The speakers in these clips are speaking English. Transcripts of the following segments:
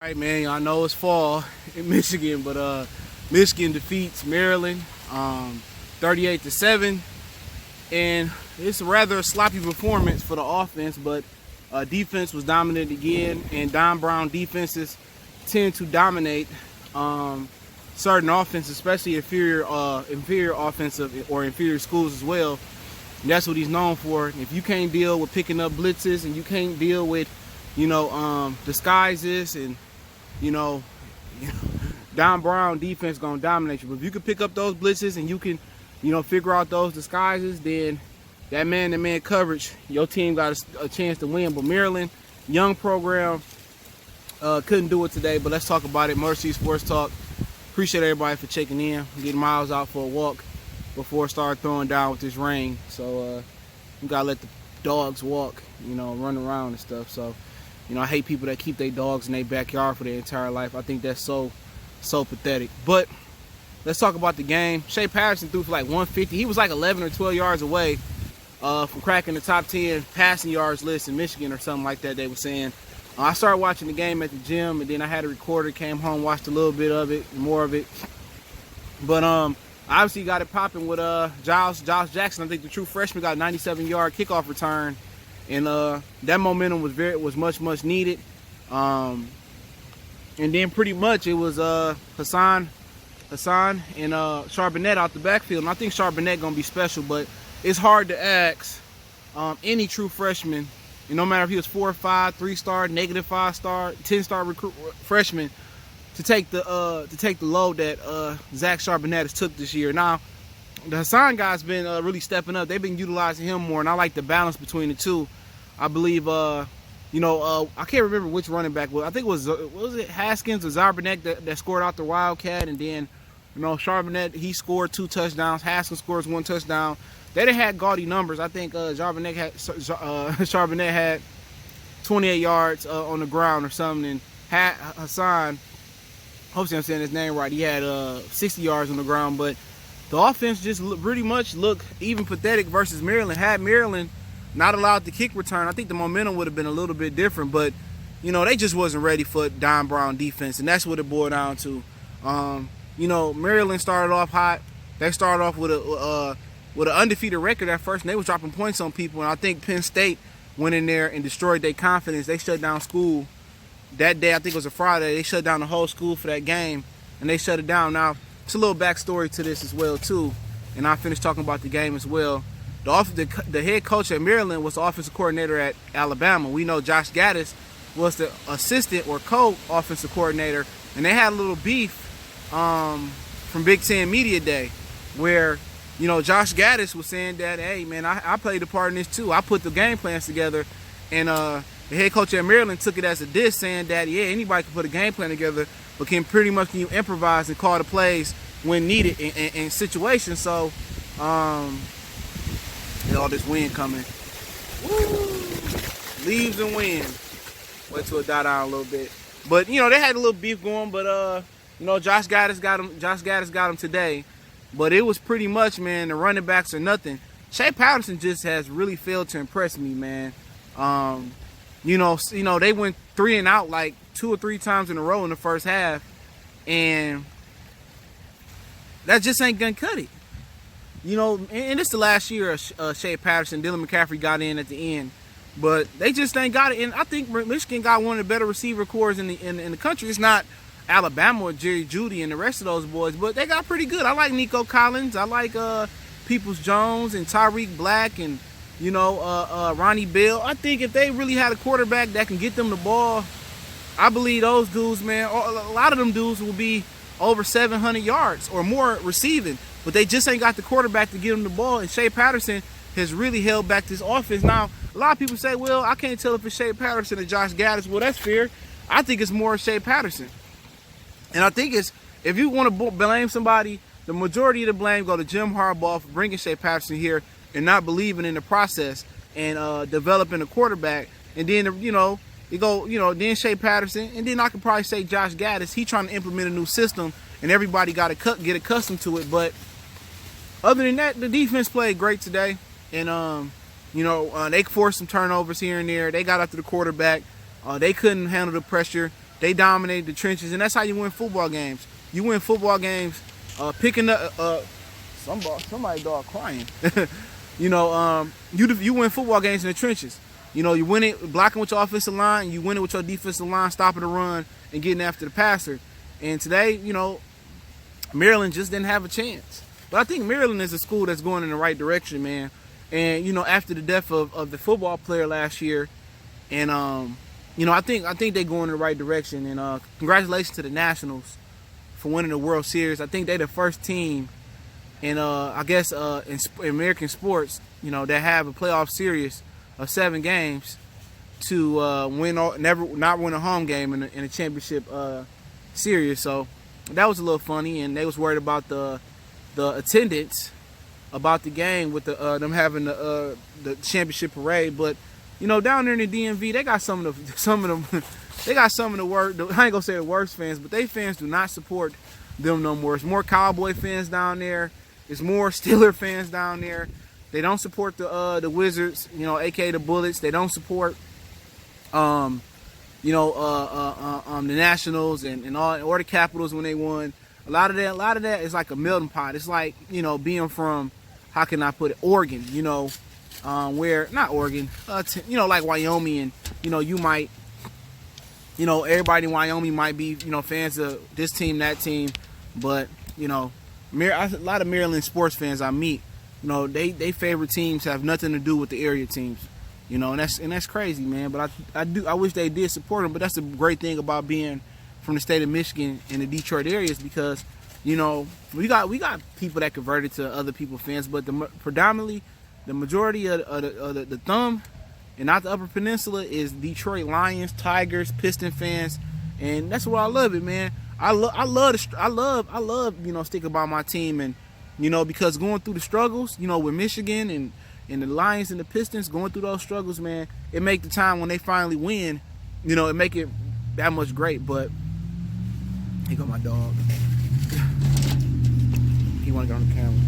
All right, man. I know it's fall in Michigan, but Michigan defeats Maryland 38-7, and it's a rather sloppy performance for the offense, but defense was dominant again, and Don Brown defenses tend to dominate certain offenses, especially inferior offensive or inferior schools as well. And that's what he's known for. If you can't deal with picking up blitzes and you can't deal with, disguises and Don Brown defense gonna dominate you. But if you can pick up those blitzes and you can, figure out those disguises, then that man-to-man coverage, your team got a chance to win. But Maryland, young program, couldn't do it today. But let's talk about it. Mercy Sports Talk. Appreciate everybody for checking in. Getting Miles out for a walk before it started throwing down with this rain. So you gotta let the dogs walk, run around and stuff. So, I hate people that keep their dogs in their backyard for their entire life. I think that's so pathetic. But let's talk about the game. Shea Patterson threw for like 150. He was like 11 or 12 yards away from cracking the top 10 passing yards list in Michigan or something like that, they were saying. I started watching the game at the gym, and then I had a recorder, came home, watched a little bit of it, more of it. But obviously got it popping with Josh Jackson. I think the true freshman got a 97-yard kickoff return. And that momentum was much needed. And then pretty much it was Hassan and Charbonnet out the backfield. And I think Charbonnet gonna be special, but it's hard to ask any true freshman, and no matter if he was 4 or 5, 3-star, -5 star, 10-star recruit freshman, to take the load that Zach Charbonnet has took this year. Now, the Hassan guy's been really stepping up. They've been utilizing him more, and I like the balance between the two. I believe, I can't remember which running back was. I think it was it Haskins or Charbonnet that scored out the Wildcat, and then, Charbonnet, he scored 2 touchdowns. Haskins scores 1 touchdown. They didn't have gaudy numbers. I think Charbonnet had 28 yards on the ground or something, and Hassan, hopefully I'm saying his name right, he had 60 yards on the ground. But the offense just pretty much looked even pathetic versus Maryland. Had Maryland not allowed the kick return, I think the momentum would have been a little bit different. But, they just wasn't ready for Don Brown defense, and that's what it boiled down to. Maryland started off hot. They started off with an undefeated record at first, and they was dropping points on people. And I think Penn State went in there and destroyed their confidence. They shut down school that day. I think it was a Friday. They shut down the whole school for that game, and they shut it down. Now, it's a little backstory to this as well, too. And I finished talking about the game as well. The head coach at Maryland was the offensive coordinator at Alabama. We know Josh Gaddis was the assistant or co-offensive coordinator, and they had a little beef from Big Ten Media Day where, Josh Gaddis was saying that, hey, man, I played a part in this too. I put the game plans together, and the head coach at Maryland took it as a diss, saying that, yeah, anybody can put a game plan together, but can you improvise and call the plays when needed in situations. So, all this wind coming. Woo! Leaves and wind. Wait till it die down a little bit. But, they had a little beef going, but, Josh Gaddis got him today. But it was pretty much, man, the running backs are nothing. Shea Patterson just has really failed to impress me, man. They went 3 and out like 2 or 3 times in a row in the first half. And that just ain't gonna cut it. And it's the last year of Shea Patterson. Dylan McCaffrey got in at the end, but they just ain't got it. And I think Michigan got one of the better receiver corps in the country. It's not Alabama or Jerry Jeudy and the rest of those boys, but they got pretty good. I like Nico Collins. I like Peoples-Jones and Tyreek Black and Ronnie Bell. I think if they really had a quarterback that can get them the ball, I believe those dudes, man, a lot of them dudes will be over 700 yards or more receiving. But they just ain't got the quarterback to get him the ball. And Shea Patterson has really held back this offense. Now, a lot of people say, well, I can't tell if it's Shea Patterson or Josh Gaddis. Well, that's fair. I think it's more Shea Patterson. And I think if you want to blame somebody, the majority of the blame go to Jim Harbaugh for bringing Shea Patterson here and not believing in the process and developing a quarterback. And then, then Shea Patterson. And then I could probably say Josh Gaddis. He trying to implement a new system, and everybody got to get accustomed to it. But other than that, the defense played great today. And, they forced some turnovers here and there. They got after the quarterback. They couldn't handle the pressure. They dominated the trenches, and that's how you win football games. You win football games picking up somebody dog crying. You win football games in the trenches. You win it blocking with your offensive line, you win it with your defensive line, stopping the run and getting after the passer. And today, Maryland just didn't have a chance. But I think Maryland is a school that's going in the right direction, man. And after the death of the football player last year, and I think they're going in the right direction. And congratulations to the Nationals for winning the World Series. I think they're the first team in in American sports, that have a playoff series of 7 games to not win a home game in a championship series. So that was a little funny, and they was worried about the attendance about the game with them having the championship parade. But down there in the DMV, they got some of them. They got some of the worst. I ain't gonna say the worst fans, but they fans do not support them no more. It's more Cowboy fans down there. It's more Steeler fans down there. They don't support the Wizards, aka the Bullets. They don't support the Nationals and all, or the Capitals when they won. A lot of that is like a melting pot. It's like being from, how can I put it, Oregon. Where not Oregon, like Wyoming, and you might, everybody in Wyoming might be fans of this team, that team, but a lot of Maryland sports fans I meet, they favorite teams have nothing to do with the area teams, and that's crazy, man. But I wish they did support them. But that's the great thing about being from the state of Michigan and the Detroit areas, because we got people that converted to other people's fans, but predominantly the majority of the thumb and not the Upper Peninsula is Detroit Lions, Tigers, Piston fans, and that's why I love it, man. I love sticking by my team, and because going through the struggles, with Michigan and the Lions and the Pistons, going through those struggles, man, it make the time when they finally win, it make it that much great. But here go my dog. He want to get on the camera.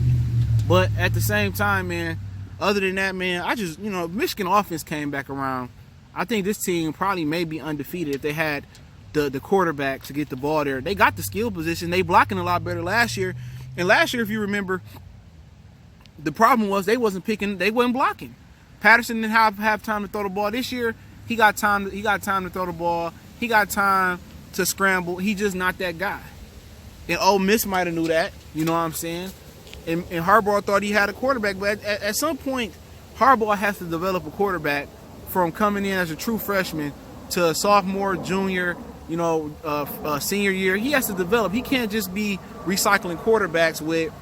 But at the same time, man, other than that, man, I just, Michigan offense came back around. I think this team probably may be undefeated if they had the quarterback to get the ball there. They got the skill position. They blocking a lot better last year. And last year, if you remember, the problem was they wasn't blocking. Patterson didn't have time to throw the ball. This year, he got time to throw the ball. He got time to scramble. He just not that guy. And Ole Miss might have knew that. You know what I'm saying? And Harbaugh thought he had a quarterback, but at some point, Harbaugh has to develop a quarterback from coming in as a true freshman to a sophomore, junior, senior year. He has to develop. He can't just be recycling quarterbacks with,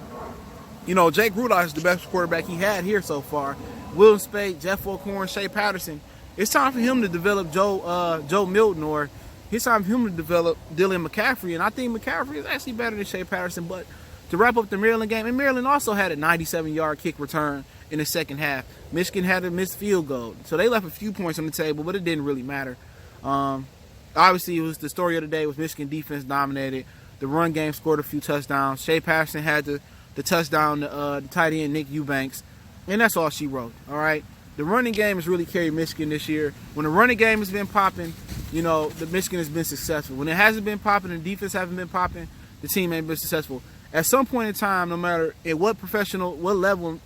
Jake Rudolph is the best quarterback he had here so far. Will Spade, Jeff O'Corn, Shea Patterson. It's time for him to develop Joe Milton, or it's time for him to develop Dylan McCaffrey. And I think McCaffrey is actually better than Shea Patterson, but to wrap up the Maryland game, and Maryland also had a 97-yard kick return in the second half. Michigan had a missed field goal. So they left a few points on the table, but it didn't really matter. Obviously, it was the story of the day was Michigan defense dominated. The run game scored a few touchdowns. Shea Patterson had the touchdown, the tight end, Nick Eubanks. And that's all she wrote, all right? The running game has really carried Michigan this year. When the running game has been popping, the Michigan has been successful. When it hasn't been popping and the defense haven't been popping, the team ain't been successful. At some point in time, no matter at what level,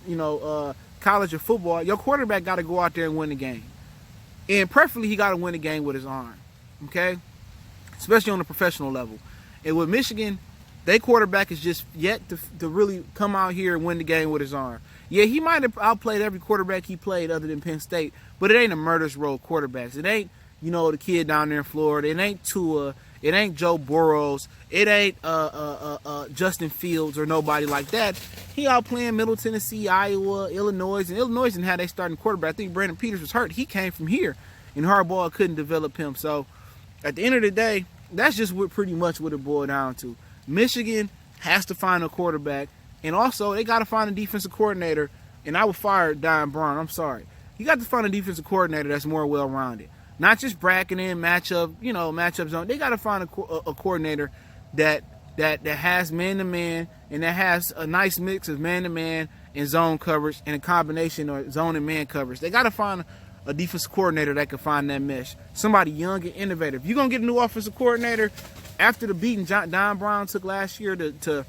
college or football, your quarterback got to go out there and win the game. And preferably, he got to win the game with his arm, okay? Especially on the professional level. And with Michigan, their quarterback is just yet to really come out here and win the game with his arm. Yeah, he might have outplayed every quarterback he played other than Penn State, but it ain't a murderous row of quarterbacks. It ain't, the kid down there in Florida. It ain't Tua. It ain't Joe Burrows. It ain't Justin Fields or nobody like that. He out playing Middle Tennessee, Iowa, Illinois, and Illinois didn't have their starting quarterback. I think Brandon Peters was hurt. He came from here, and Harbaugh couldn't develop him. So at the end of the day, that's just pretty much what it boiled down to. Michigan has to find a quarterback, and also they got to find a defensive coordinator. And I would fire Don Braun. I'm sorry. You got to find a defensive coordinator that's more well-rounded. Not just bracketing, matchup zone. They got to find a coordinator that has man-to-man and that has a nice mix of man-to-man and zone coverage and a combination of zone and man coverage. They got to find a defensive coordinator that can find that mesh. Somebody young and innovative. If you're going to get a new offensive coordinator after the beating Don Brown took last year to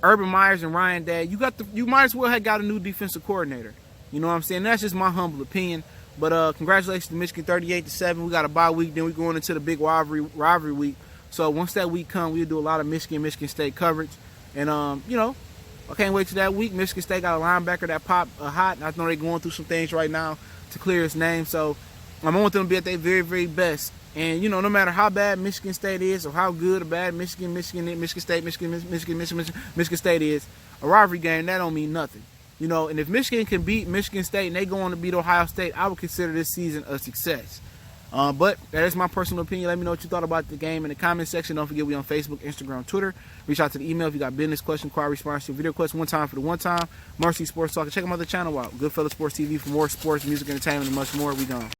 Urban Myers and Ryan Day, you might as well have got a new defensive coordinator. You know what I'm saying? That's just my humble opinion. But congratulations to Michigan 38-7. We got a bye week, then we're going into the big rivalry week. So once that week comes, we'll do a lot of Michigan State coverage. And, you know, I can't wait till that week. Michigan State got a linebacker that pop hot. I know they're going through some things right now to clear his name. So I want them to be at their very, very best. And, you know, no matter how bad Michigan State is or how good or bad Michigan State is, a rivalry game, that don't mean nothing. You know, and if Michigan can beat Michigan State and they go on to beat Ohio State, I would consider this season a success. But that is my personal opinion. Let me know what you thought about the game in the comment section. Don't forget, we on Facebook, Instagram, Twitter. Reach out to the email if you got business, question, inquiry, response to your video question. One time for the one time. Mercy Sports Talk. Check my other channel out, Goodfellas Sports TV, for more sports, music, entertainment, and much more. We gone.